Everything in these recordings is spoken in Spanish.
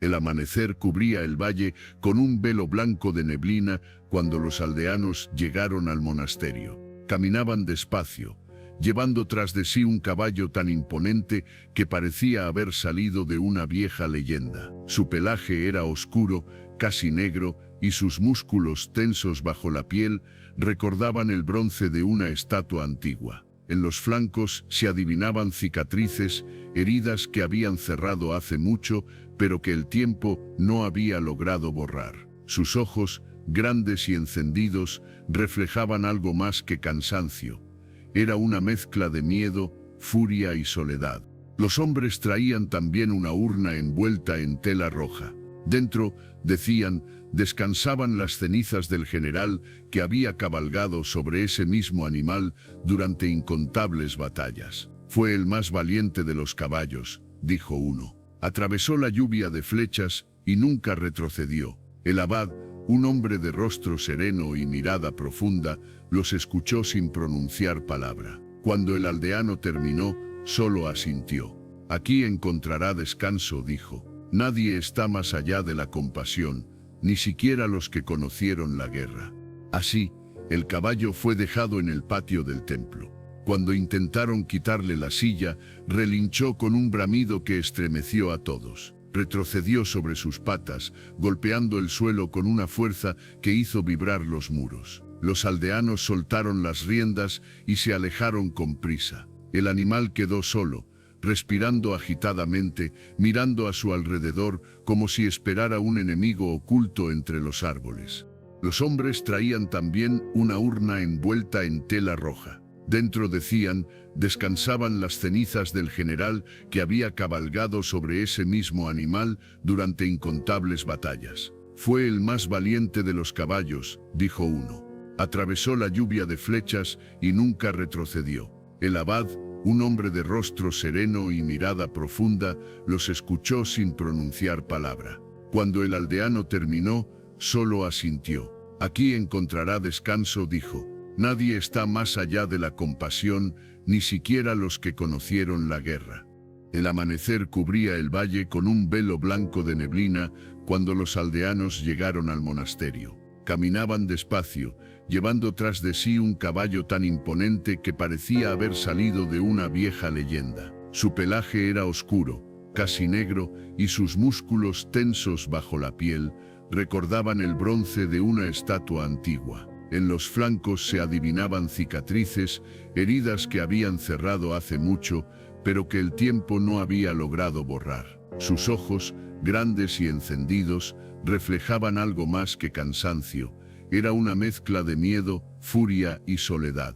El amanecer cubría el valle con un velo blanco de neblina cuando los aldeanos llegaron al monasterio. Caminaban despacio, llevando tras de sí un caballo tan imponente que parecía haber salido de una vieja leyenda. Su pelaje era oscuro, casi negro, y sus músculos tensos bajo la piel recordaban el bronce de una estatua antigua. En los flancos se adivinaban cicatrices, heridas que habían cerrado hace mucho, pero que el tiempo no había logrado borrar. Sus ojos, grandes y encendidos, reflejaban algo más que cansancio. Era una mezcla de miedo, furia y soledad. Los hombres traían también una urna envuelta en tela roja. Dentro, decían, descansaban las cenizas del general que había cabalgado sobre ese mismo animal durante incontables batallas. Fue el más valiente de los caballos, dijo uno. Atravesó la lluvia de flechas y nunca retrocedió. El abad, un hombre de rostro sereno y mirada profunda, los escuchó sin pronunciar palabra. Cuando el aldeano terminó, solo asintió. Aquí encontrará descanso, dijo. Nadie está más allá de la compasión, ni siquiera los que conocieron la guerra. Así, el caballo fue dejado en el patio del templo. Cuando intentaron quitarle la silla, relinchó con un bramido que estremeció a todos. Retrocedió sobre sus patas, golpeando el suelo con una fuerza que hizo vibrar los muros. Los aldeanos soltaron las riendas y se alejaron con prisa. El animal quedó solo, respirando agitadamente, mirando a su alrededor como si esperara un enemigo oculto entre los árboles. Los hombres traían también una urna envuelta en tela roja. Dentro, decían, descansaban las cenizas del general que había cabalgado sobre ese mismo animal durante incontables batallas. Fue el más valiente de los caballos, dijo uno. Atravesó la lluvia de flechas y nunca retrocedió. El abad, un hombre de rostro sereno y mirada profunda, los escuchó sin pronunciar palabra. Cuando el aldeano terminó, solo asintió. Aquí encontrará descanso, dijo. Nadie está más allá de la compasión, ni siquiera los que conocieron la guerra. El amanecer cubría el valle con un velo blanco de neblina cuando los aldeanos llegaron al monasterio. Caminaban despacio, llevando tras de sí un caballo tan imponente que parecía haber salido de una vieja leyenda. Su pelaje era oscuro, casi negro, y sus músculos tensos bajo la piel recordaban el bronce de una estatua antigua. En los flancos se adivinaban cicatrices, heridas que habían cerrado hace mucho, pero que el tiempo no había logrado borrar. Sus ojos, grandes y encendidos, reflejaban algo más que cansancio. Era una mezcla de miedo, furia y soledad.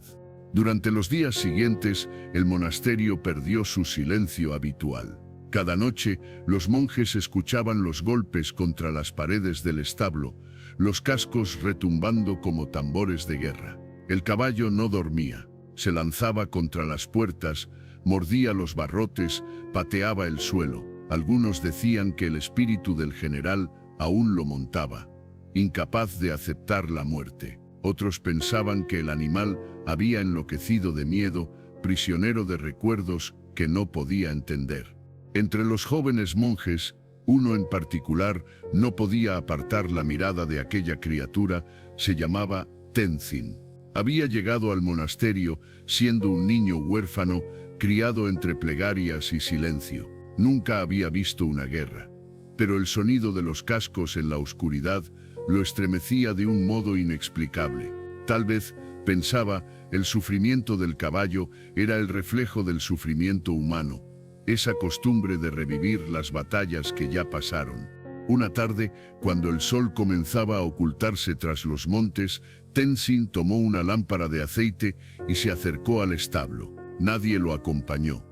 Durante los días siguientes, el monasterio perdió su silencio habitual. Cada noche, los monjes escuchaban los golpes contra las paredes del establo, los cascos retumbando como tambores de guerra. El caballo no dormía, se lanzaba contra las puertas, mordía los barrotes, pateaba el suelo. Algunos decían que el espíritu del general aún lo montaba, incapaz de aceptar la muerte. Otros pensaban que el animal había enloquecido de miedo, prisionero de recuerdos que no podía entender. Entre los jóvenes monjes, uno en particular no podía apartar la mirada de aquella criatura. Se llamaba Tenzin. Había llegado al monasterio siendo un niño huérfano, criado entre plegarias y silencio. Nunca había visto una guerra, pero el sonido de los cascos en la oscuridad lo estremecía de un modo inexplicable. Tal vez, pensaba, el sufrimiento del caballo era el reflejo del sufrimiento humano, esa costumbre de revivir las batallas que ya pasaron. Una tarde, cuando el sol comenzaba a ocultarse tras los montes, Tenzin tomó una lámpara de aceite y se acercó al establo. Nadie lo acompañó.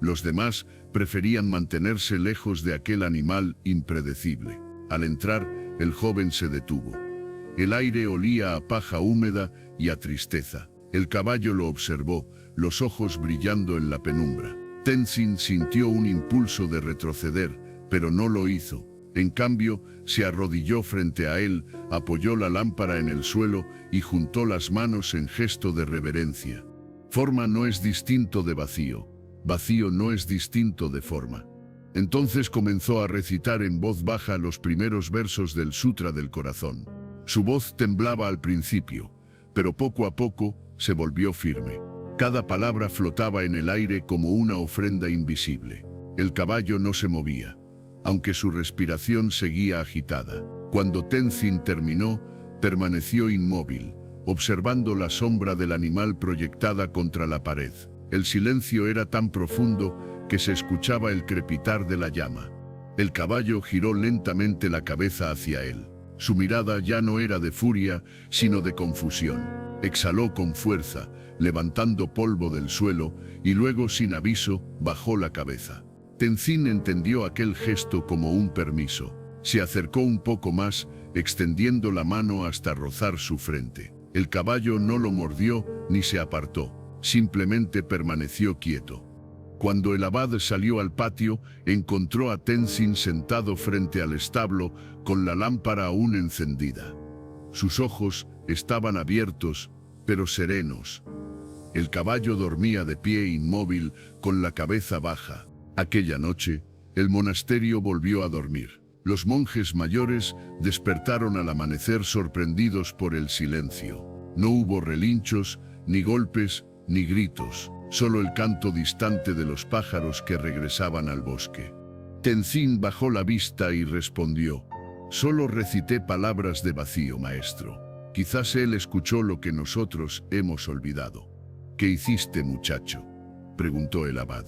Los demás preferían mantenerse lejos de aquel animal impredecible. Al entrar, el joven se detuvo. El aire olía a paja húmeda y a tristeza. El caballo lo observó, los ojos brillando en la penumbra. Tenzin sintió un impulso de retroceder, pero no lo hizo. En cambio, se arrodilló frente a él, apoyó la lámpara en el suelo y juntó las manos en gesto de reverencia. Forma no es distinto de vacío. Vacío no es distinto de forma. Entonces comenzó a recitar en voz baja los primeros versos del Sutra del Corazón. Su voz temblaba al principio, pero poco a poco se volvió firme. Cada palabra flotaba en el aire como una ofrenda invisible. El caballo no se movía, aunque su respiración seguía agitada. Cuando Tenzin terminó, permaneció inmóvil, observando la sombra del animal proyectada contra la pared. El silencio era tan profundo que se escuchaba el crepitar de la llama. El caballo giró lentamente la cabeza hacia él. Su mirada ya no era de furia, sino de confusión. Exhaló con fuerza, levantando polvo del suelo, y luego, sin aviso, bajó la cabeza. Tenzin entendió aquel gesto como un permiso. Se acercó un poco más, extendiendo la mano hasta rozar su frente. El caballo no lo mordió ni se apartó, simplemente permaneció quieto. Cuando el abad salió al patio, encontró a Tenzin sentado frente al establo con la lámpara aún encendida. Sus ojos estaban abiertos, pero serenos. El caballo dormía de pie inmóvil, con la cabeza baja. Aquella noche, el monasterio volvió a dormir. Los monjes mayores despertaron al amanecer sorprendidos por el silencio. No hubo relinchos, ni golpes, ni gritos, solo el canto distante de los pájaros que regresaban al bosque. Tenzin bajó la vista y respondió: «Solo recité palabras de vacío, maestro». Quizás él escuchó lo que nosotros hemos olvidado. «¿Qué hiciste, muchacho?», preguntó el abad.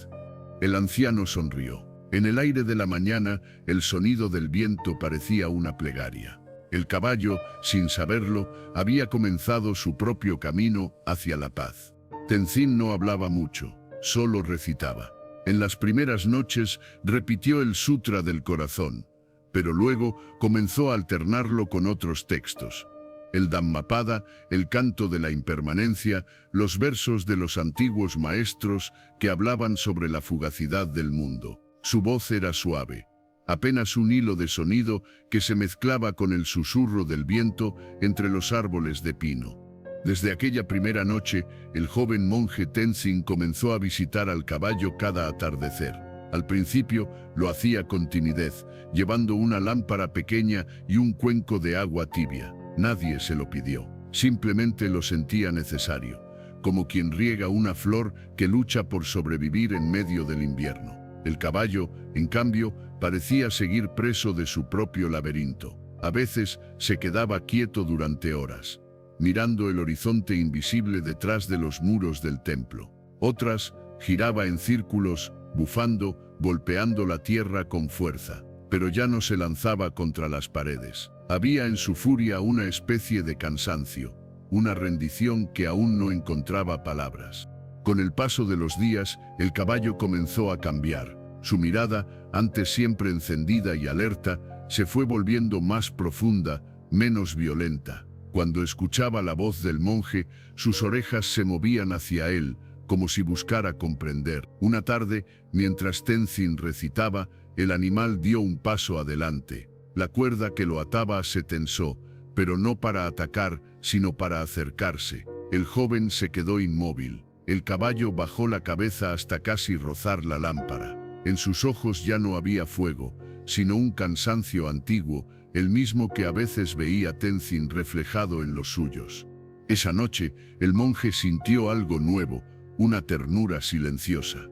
El anciano sonrió. En el aire de la mañana, el sonido del viento parecía una plegaria. El caballo, sin saberlo, había comenzado su propio camino hacia la paz. Tenzin no hablaba mucho, solo recitaba. En las primeras noches repitió el Sutra del Corazón, pero luego comenzó a alternarlo con otros textos. El Dhammapada, el canto de la impermanencia, los versos de los antiguos maestros que hablaban sobre la fugacidad del mundo. Su voz era suave, apenas un hilo de sonido que se mezclaba con el susurro del viento entre los árboles de pino. Desde aquella primera noche, el joven monje Tenzin comenzó a visitar al caballo cada atardecer. Al principio lo hacía con timidez, llevando una lámpara pequeña y un cuenco de agua tibia. Nadie se lo pidió, simplemente lo sentía necesario, como quien riega una flor que lucha por sobrevivir en medio del invierno. El caballo, en cambio, parecía seguir preso de su propio laberinto. A veces se quedaba quieto durante horas, mirando el horizonte invisible detrás de los muros del templo. Otras, giraba en círculos, bufando, golpeando la tierra con fuerza, pero ya no se lanzaba contra las paredes. Había en su furia una especie de cansancio, una rendición que aún no encontraba palabras. Con el paso de los días, el caballo comenzó a cambiar. Su mirada, antes siempre encendida y alerta, se fue volviendo más profunda, menos violenta. Cuando escuchaba la voz del monje, sus orejas se movían hacia él, como si buscara comprender. Una tarde, mientras Tenzin recitaba, el animal dio un paso adelante. La cuerda que lo ataba se tensó, pero no para atacar, sino para acercarse. El joven se quedó inmóvil. El caballo bajó la cabeza hasta casi rozar la lámpara. En sus ojos ya no había fuego, sino un cansancio antiguo, el mismo que a veces veía Tenzin reflejado en los suyos. Esa noche, el monje sintió algo nuevo, una ternura silenciosa.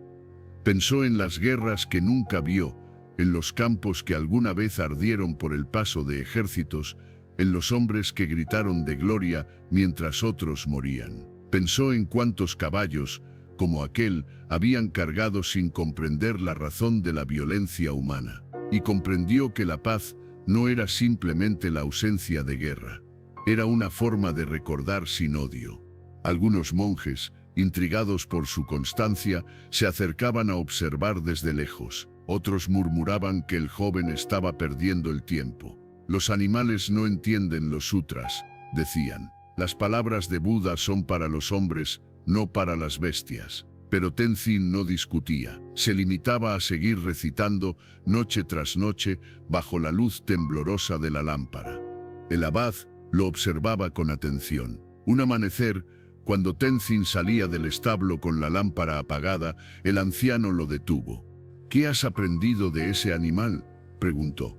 Pensó en las guerras que nunca vio, en los campos que alguna vez ardieron por el paso de ejércitos, en los hombres que gritaron de gloria mientras otros morían. Pensó en cuántos caballos, como aquel, habían cargado sin comprender la razón de la violencia humana, y comprendió que la paz no era simplemente la ausencia de guerra, era una forma de recordar sin odio. Algunos monjes, intrigados por su constancia, se acercaban a observar desde lejos. Otros murmuraban que el joven estaba perdiendo el tiempo. Los animales no entienden los sutras, decían. Las palabras de Buda son para los hombres, no para las bestias. Pero Tenzin no discutía. Se limitaba a seguir recitando noche tras noche bajo la luz temblorosa de la lámpara. El abad lo observaba con atención. Un amanecer, cuando Tenzin salía del establo con la lámpara apagada, el anciano lo detuvo. ¿Qué has aprendido de ese animal?, preguntó.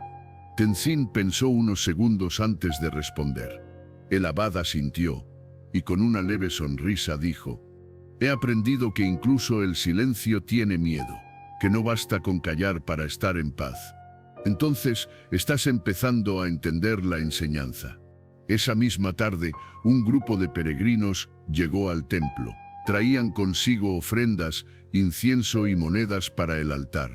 Tenzin pensó unos segundos antes de responder. El abad asintió, y con una leve sonrisa dijo: «He aprendido que incluso el silencio tiene miedo, que no basta con callar para estar en paz». Entonces, estás empezando a entender la enseñanza. Esa misma tarde, un grupo de peregrinos llegó al templo. Traían consigo ofrendas, incienso y monedas para el altar.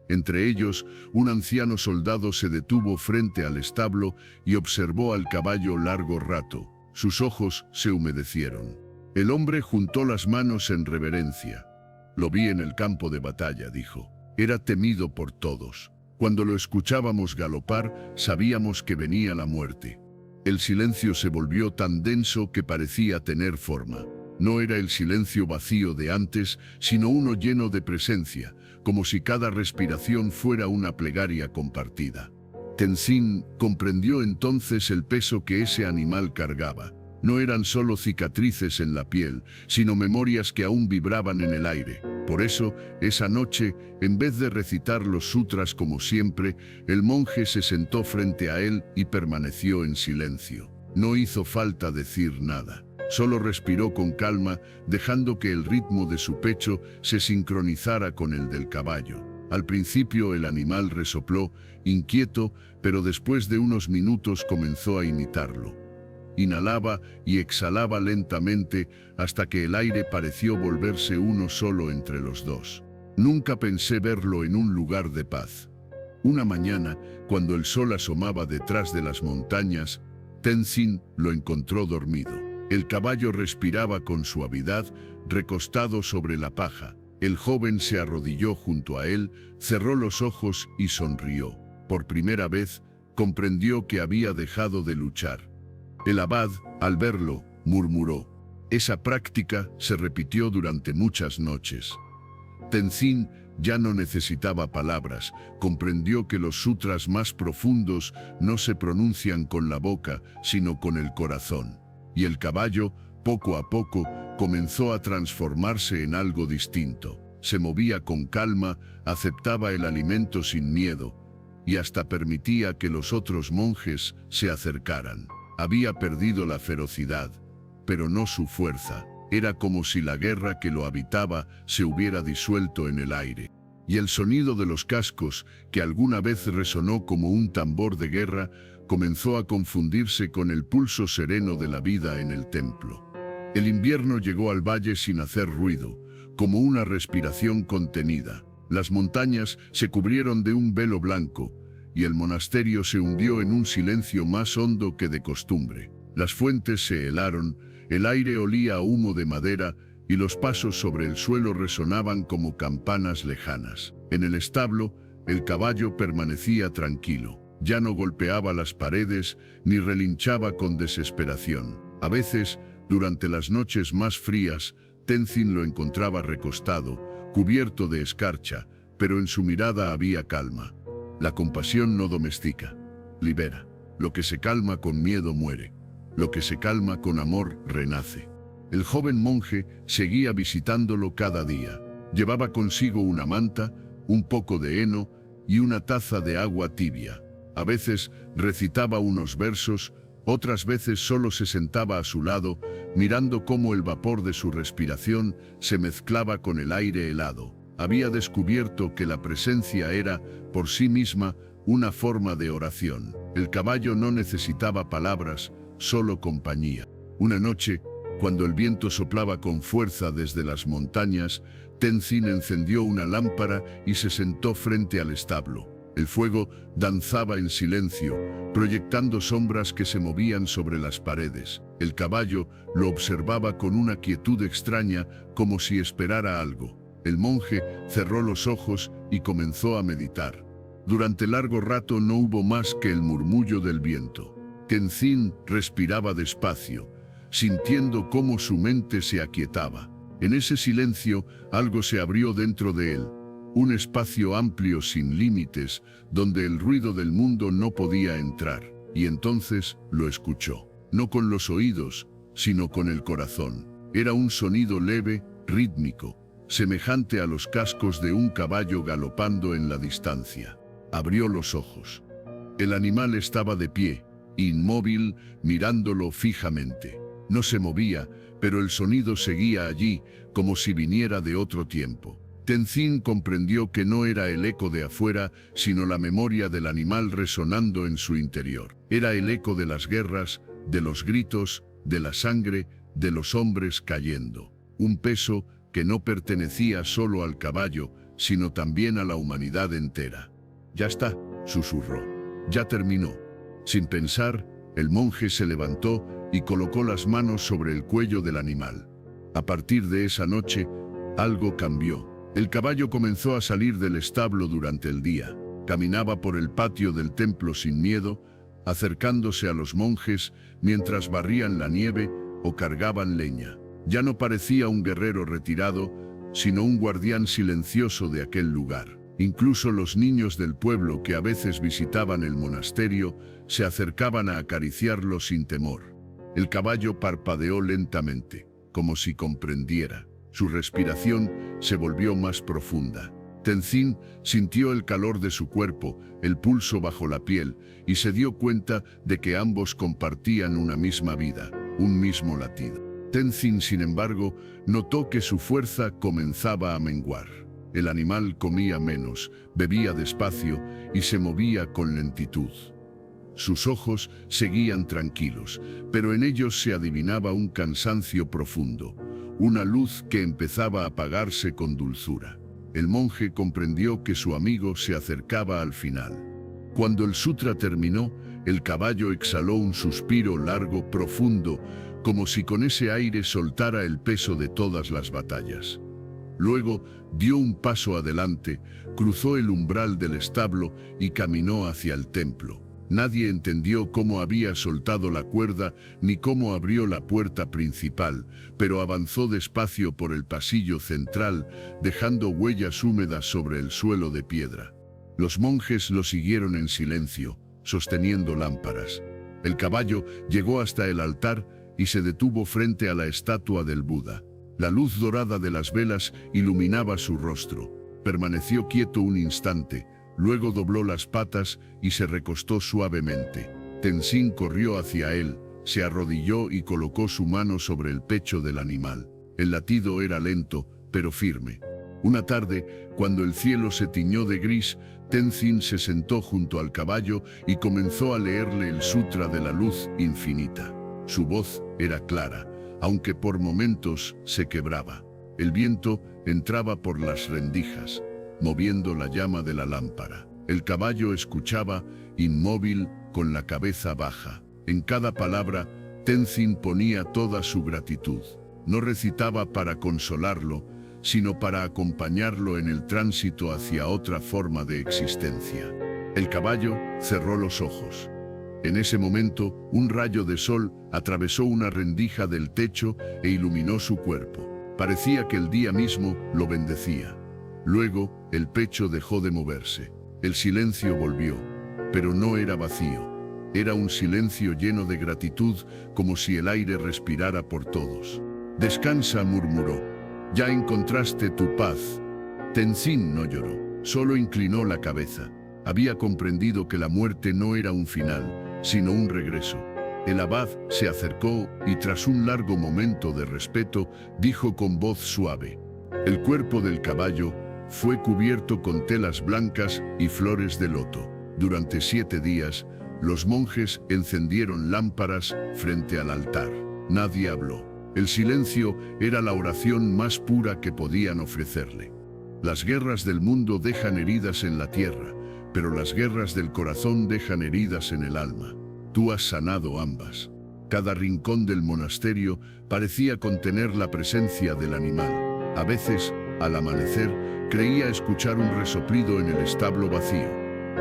Entre ellos, un anciano soldado se detuvo frente al establo y observó al caballo largo rato. Sus ojos se humedecieron. El hombre juntó las manos en reverencia. «Lo vi en el campo de batalla», dijo. «Era temido por todos. Cuando lo escuchábamos galopar, sabíamos que venía la muerte». El silencio se volvió tan denso que parecía tener forma. No era el silencio vacío de antes, sino uno lleno de presencia, como si cada respiración fuera una plegaria compartida. Tenzin comprendió entonces el peso que ese animal cargaba. No eran solo cicatrices en la piel, sino memorias que aún vibraban en el aire. Por eso, esa noche, en vez de recitar los sutras como siempre, el monje se sentó frente a él y permaneció en silencio. No hizo falta decir nada. Solo respiró con calma, dejando que el ritmo de su pecho se sincronizara con el del caballo. Al principio el animal resopló, inquieto, pero después de unos minutos comenzó a imitarlo. Inhalaba y exhalaba lentamente hasta que el aire pareció volverse uno solo entre los dos. Nunca pensé verlo en un lugar de paz. Una mañana, cuando el sol asomaba detrás de las montañas, Tenzin lo encontró dormido. El caballo respiraba con suavidad, recostado sobre la paja. El joven se arrodilló junto a él, cerró los ojos y sonrió. Por primera vez, comprendió que había dejado de luchar. El abad, al verlo, murmuró. Esa práctica se repitió durante muchas noches. Tenzin ya no necesitaba palabras, comprendió que los sutras más profundos no se pronuncian con la boca, sino con el corazón. Y el caballo, poco a poco, comenzó a transformarse en algo distinto. Se movía con calma, aceptaba el alimento sin miedo, y hasta permitía que los otros monjes se acercaran. Había perdido la ferocidad, pero no su fuerza. Era como si la guerra que lo habitaba se hubiera disuelto en el aire. Y el sonido de los cascos, que alguna vez resonó como un tambor de guerra, comenzó a confundirse con el pulso sereno de la vida en el templo. El invierno llegó al valle sin hacer ruido, como una respiración contenida. Las montañas se cubrieron de un velo blanco, y el monasterio se hundió en un silencio más hondo que de costumbre. Las fuentes se helaron, el aire olía a humo de madera y los pasos sobre el suelo resonaban como campanas lejanas. En el establo, el caballo permanecía tranquilo. Ya no golpeaba las paredes ni relinchaba con desesperación. A veces, durante las noches más frías, Tenzin lo encontraba recostado, cubierto de escarcha, pero en su mirada había calma. La compasión no domestica, libera. Lo que se calma con miedo muere. Lo que se calma con amor renace. El joven monje seguía visitándolo cada día. Llevaba consigo una manta, un poco de heno y una taza de agua tibia. A veces recitaba unos versos, otras veces solo se sentaba a su lado, mirando cómo el vapor de su respiración se mezclaba con el aire helado. Había descubierto que la presencia era, por sí misma, una forma de oración. El caballo no necesitaba palabras, solo compañía. Una noche, cuando el viento soplaba con fuerza desde las montañas, Tenzin encendió una lámpara y se sentó frente al establo. El fuego danzaba en silencio, proyectando sombras que se movían sobre las paredes. El caballo lo observaba con una quietud extraña, como si esperara algo. El monje cerró los ojos y comenzó a meditar. Durante largo rato no hubo más que el murmullo del viento. Tenzin respiraba despacio, sintiendo cómo su mente se aquietaba. En ese silencio, algo se abrió dentro de él. Un espacio amplio sin límites, donde el ruido del mundo no podía entrar. Y entonces lo escuchó. No con los oídos, sino con el corazón. Era un sonido leve, rítmico. semejante a los cascos de un caballo galopando en la distancia. Abrió los ojos. El animal estaba de pie, inmóvil, mirándolo fijamente. No se movía, pero el sonido seguía allí, como si viniera de otro tiempo. Tenzin comprendió que no era el eco de afuera, sino la memoria del animal resonando en su interior. Era el eco de las guerras, de los gritos, de la sangre, de los hombres cayendo. Un peso que no pertenecía solo al caballo, sino también a la humanidad entera. «Ya está», susurró. «Ya terminó». Sin pensar, el monje se levantó y colocó las manos sobre el cuello del animal. A partir de esa noche, algo cambió. El caballo comenzó a salir del establo durante el día. Caminaba por el patio del templo sin miedo, acercándose a los monjes mientras barrían la nieve o cargaban leña. Ya no parecía un guerrero retirado, sino un guardián silencioso de aquel lugar. Incluso los niños del pueblo que a veces visitaban el monasterio se acercaban a acariciarlo sin temor. El caballo parpadeó lentamente, como si comprendiera. Su respiración se volvió más profunda. Tenzin sintió el calor de su cuerpo, el pulso bajo la piel, y se dio cuenta de que ambos compartían una misma vida, un mismo latido. Tenzin, sin embargo, notó que su fuerza comenzaba a menguar. El animal comía menos, bebía despacio y se movía con lentitud. Sus ojos seguían tranquilos, pero en ellos se adivinaba un cansancio profundo, una luz que empezaba a apagarse con dulzura. El monje comprendió que su amigo se acercaba al final. Cuando el sutra terminó, el caballo exhaló un suspiro largo, profundo, como si con ese aire soltara el peso de todas las batallas. Luego dio un paso adelante, cruzó el umbral del establo y caminó hacia el templo. Nadie entendió cómo había soltado la cuerda ni cómo abrió la puerta principal, pero avanzó despacio por el pasillo central, dejando huellas húmedas sobre el suelo de piedra. Los monjes lo siguieron en silencio, sosteniendo lámparas. El caballo llegó hasta el altar y se detuvo frente a la estatua del Buda. La luz dorada de las velas iluminaba su rostro. Permaneció quieto un instante, luego dobló las patas y se recostó suavemente. Tenzin corrió hacia él, se arrodilló y colocó su mano sobre el pecho del animal. El latido era lento, pero firme. Una tarde, cuando el cielo se tiñó de gris, Tenzin se sentó junto al caballo y comenzó a leerle el Sutra de la Luz Infinita. Su voz era clara, aunque por momentos se quebraba. El viento entraba por las rendijas, moviendo la llama de la lámpara. El caballo escuchaba, inmóvil, con la cabeza baja. En cada palabra, Tenzin ponía toda su gratitud. No recitaba para consolarlo, sino para acompañarlo en el tránsito hacia otra forma de existencia. El caballo cerró los ojos. En ese momento, un rayo de sol atravesó una rendija del techo e iluminó su cuerpo. Parecía que el día mismo lo bendecía. Luego, el pecho dejó de moverse. El silencio volvió, pero no era vacío. Era un silencio lleno de gratitud, como si el aire respirara por todos. «Descansa», murmuró. «Ya encontraste tu paz». Tenzin no lloró, solo inclinó la cabeza. Había comprendido que la muerte no era un final, sino un regreso. El abad se acercó y tras un largo momento de respeto, dijo con voz suave: «El cuerpo del caballo fue cubierto con telas blancas y flores de loto. Durante 7 días, los monjes encendieron lámparas frente al altar. Nadie habló. El silencio era la oración más pura que podían ofrecerle. Las guerras del mundo dejan heridas en la tierra, pero las guerras del corazón dejan heridas en el alma. Tú has sanado ambas». Cada rincón del monasterio parecía contener la presencia del animal. A veces, al amanecer, creía escuchar un resoplido en el establo vacío,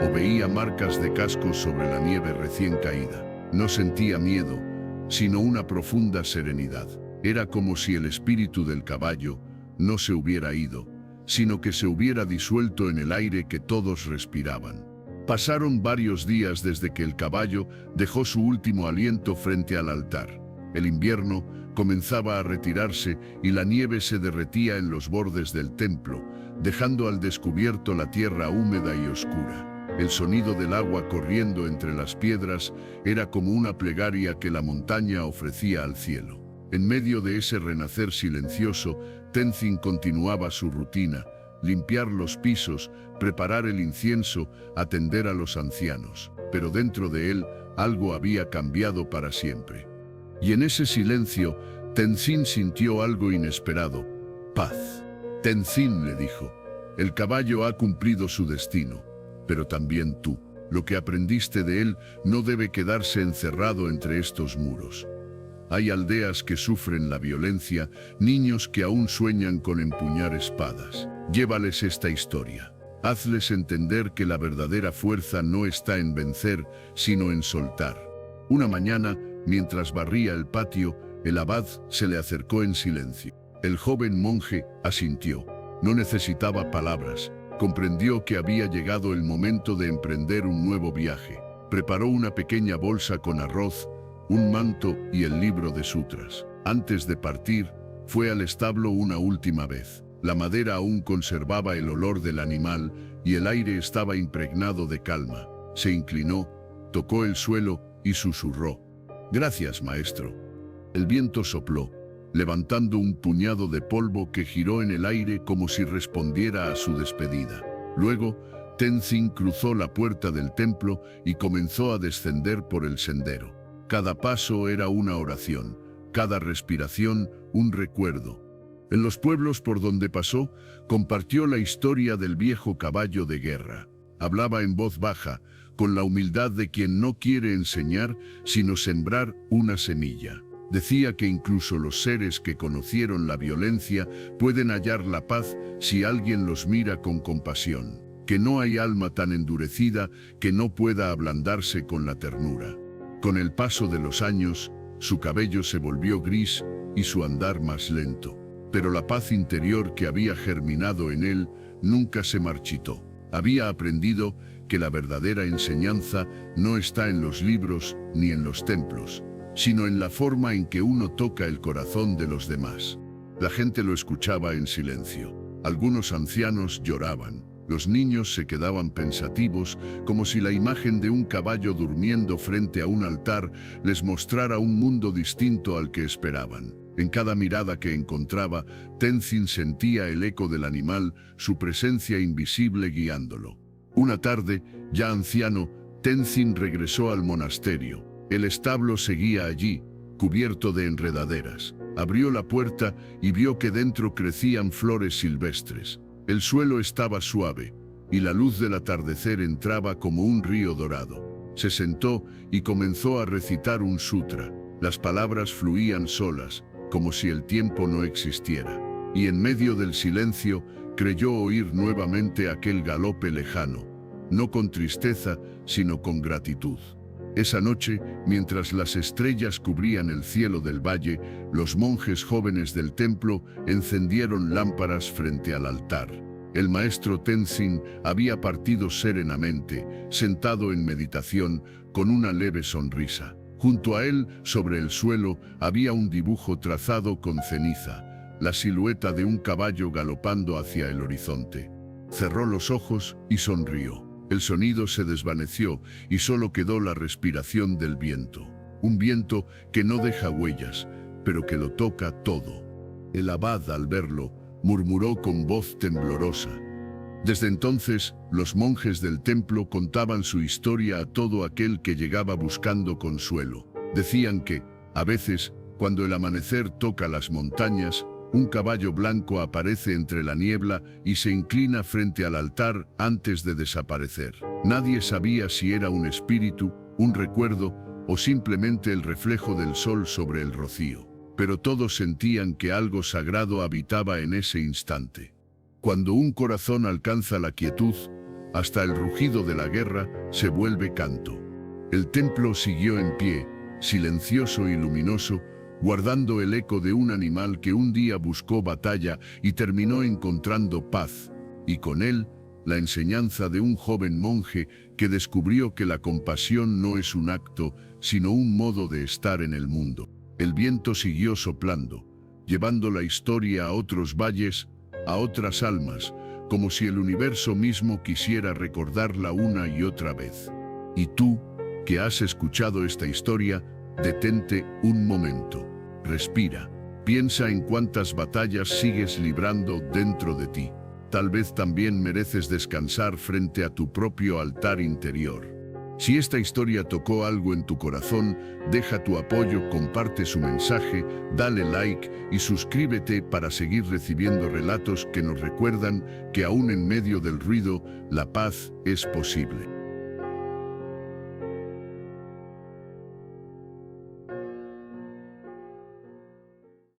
o veía marcas de cascos sobre la nieve recién caída. No sentía miedo, sino una profunda serenidad. Era como si el espíritu del caballo no se hubiera ido, sino que se hubiera disuelto en el aire que todos respiraban. Pasaron varios días desde que el caballo dejó su último aliento frente al altar. El invierno comenzaba a retirarse y la nieve se derretía en los bordes del templo, dejando al descubierto la tierra húmeda y oscura. El sonido del agua corriendo entre las piedras era como una plegaria que la montaña ofrecía al cielo. En medio de ese renacer silencioso, Tenzin continuaba su rutina: limpiar los pisos, preparar el incienso, atender a los ancianos. Pero dentro de él, algo había cambiado para siempre. Y en ese silencio, Tenzin sintió algo inesperado: paz. Tenzin, le dijo, el caballo ha cumplido su destino, pero también tú. Lo que aprendiste de él no debe quedarse encerrado entre estos muros. Hay aldeas que sufren la violencia, niños que aún sueñan con empuñar espadas. Llévales esta historia. Hazles entender que la verdadera fuerza no está en vencer, sino en soltar. Una mañana, mientras barría el patio, el abad se le acercó en silencio. El joven monje asintió. No necesitaba palabras. Comprendió que había llegado el momento de emprender un nuevo viaje. Preparó una pequeña bolsa con arroz, un manto y el libro de sutras. Antes de partir, fue al establo una última vez. La madera aún conservaba el olor del animal y el aire estaba impregnado de calma. Se inclinó, tocó el suelo y susurró: «Gracias, maestro». El viento sopló, levantando un puñado de polvo que giró en el aire como si respondiera a su despedida. Luego, Tenzin cruzó la puerta del templo y comenzó a descender por el sendero. Cada paso era una oración, cada respiración un recuerdo. En los pueblos por donde pasó, compartió la historia del viejo caballo de guerra. Hablaba en voz baja, con la humildad de quien no quiere enseñar, sino sembrar una semilla. Decía que incluso los seres que conocieron la violencia pueden hallar la paz si alguien los mira con compasión, que no hay alma tan endurecida que no pueda ablandarse con la ternura. Con el paso de los años, su cabello se volvió gris y su andar más lento, pero la paz interior que había germinado en él nunca se marchitó. Había aprendido que la verdadera enseñanza no está en los libros ni en los templos, sino en la forma en que uno toca el corazón de los demás. La gente lo escuchaba en silencio. Algunos ancianos lloraban. Los niños se quedaban pensativos, como si la imagen de un caballo durmiendo frente a un altar les mostrara un mundo distinto al que esperaban. En cada mirada que encontraba, Tenzin sentía el eco del animal, su presencia invisible guiándolo. Una tarde, ya anciano, Tenzin regresó al monasterio. El establo seguía allí, cubierto de enredaderas. Abrió la puerta y vio que dentro crecían flores silvestres. El suelo estaba suave, y la luz del atardecer entraba como un río dorado. Se sentó y comenzó a recitar un sutra. Las palabras fluían solas, como si el tiempo no existiera. Y en medio del silencio, creyó oír nuevamente aquel galope lejano, no con tristeza, sino con gratitud. Esa noche, mientras las estrellas cubrían el cielo del valle, los monjes jóvenes del templo encendieron lámparas frente al altar. El maestro Tenzin había partido serenamente, sentado en meditación, con una leve sonrisa. Junto a él, sobre el suelo, había un dibujo trazado con ceniza, la silueta de un caballo galopando hacia el horizonte. Cerró los ojos y sonrió. El sonido se desvaneció y solo quedó la respiración del viento. Un viento que no deja huellas, pero que lo toca todo. El abad, al verlo, murmuró con voz temblorosa. Desde entonces, los monjes del templo contaban su historia a todo aquel que llegaba buscando consuelo. Decían que, a veces, cuando el amanecer toca las montañas, un caballo blanco aparece entre la niebla y se inclina frente al altar antes de desaparecer. Nadie sabía si era un espíritu, un recuerdo o simplemente el reflejo del sol sobre el rocío. Pero todos sentían que algo sagrado habitaba en ese instante. Cuando un corazón alcanza la quietud, hasta el rugido de la guerra se vuelve canto. El templo siguió en pie, silencioso y luminoso, guardando el eco de un animal que un día buscó batalla y terminó encontrando paz, y con él, la enseñanza de un joven monje que descubrió que la compasión no es un acto, sino un modo de estar en el mundo. El viento siguió soplando, llevando la historia a otros valles, a otras almas, como si el universo mismo quisiera recordarla una y otra vez. Y tú, que has escuchado esta historia, detente un momento. Respira. Piensa en cuántas batallas sigues librando dentro de ti. Tal vez también mereces descansar frente a tu propio altar interior. Si esta historia tocó algo en tu corazón, deja tu apoyo, comparte su mensaje, dale like y suscríbete para seguir recibiendo relatos que nos recuerdan que aún en medio del ruido, la paz es posible.